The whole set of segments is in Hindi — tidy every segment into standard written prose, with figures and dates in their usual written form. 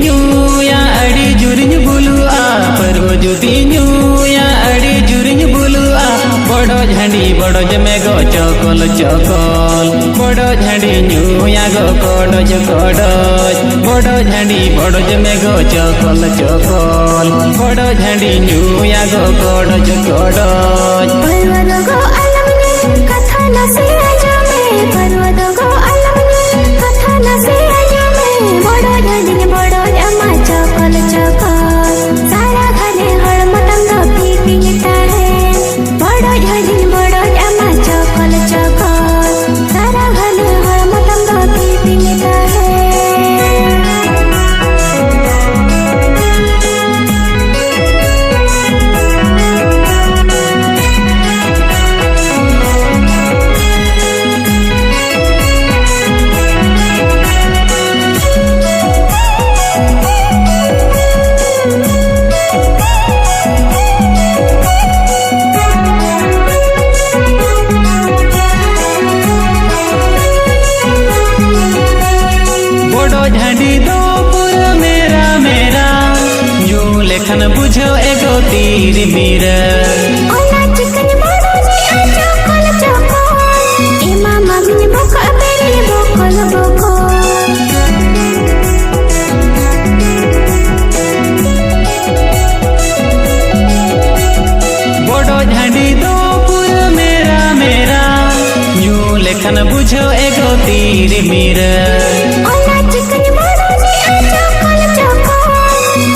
न्यूया अड़ी जुरिन बुलुआ परव जुदी न्यूया अड़ी जुरिन बुलुआ बड़ो झंडी बड़ो जमेगो चकल चकल बड़ो झंडी न्यूया गो कोडज कोडज बड़ो झंडी बड़ो जमेगो चकल चकल बड़ो झंडी न्यूया गो कोडज कोडज पर्वत गो अलमने कथा न से आजमे पर्वत गो अलमने कथा न से आजमे बड़ो झंडी बड़ो जमा चकल चकल सारा घने हळमतंग पीपिंगता है बड़ो झंडी बड़ो जमा चकल चकल सारा घने हळमतंग पीपिंगता है। झंडी दो पुर मेरा मेरा जो लेखन बुझो एगो तीर मीर ओला चिकन बड़ो जी आ चकल चकल एमा मगन बको बेरी बकल बको बड़ो झंडी दो पुर मेरा मेरा जो लेखन बुझो एगो तीर मीर ओला चिकन बड़ो जी आ चकल चकल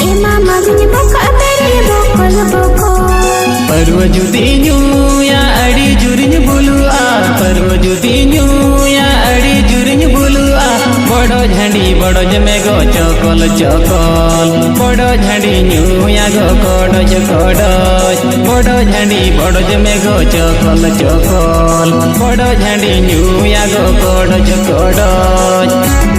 एमा मगन बको बेरी बकल बको परव जुदी न्यूया अड़ी जुरिन बुलुआ परव जुदी न्यूया अड़ी जुरिन बुलुआ बड़ो झंडी बड़ो जमेगो चकल चकल बड़ो झंडी न्यूया गो कोडज कोडज बड़ो झंडी बड़ो जमेगो चकल चकल बड़ो झंडी न्यूया गो कोडज कोडज।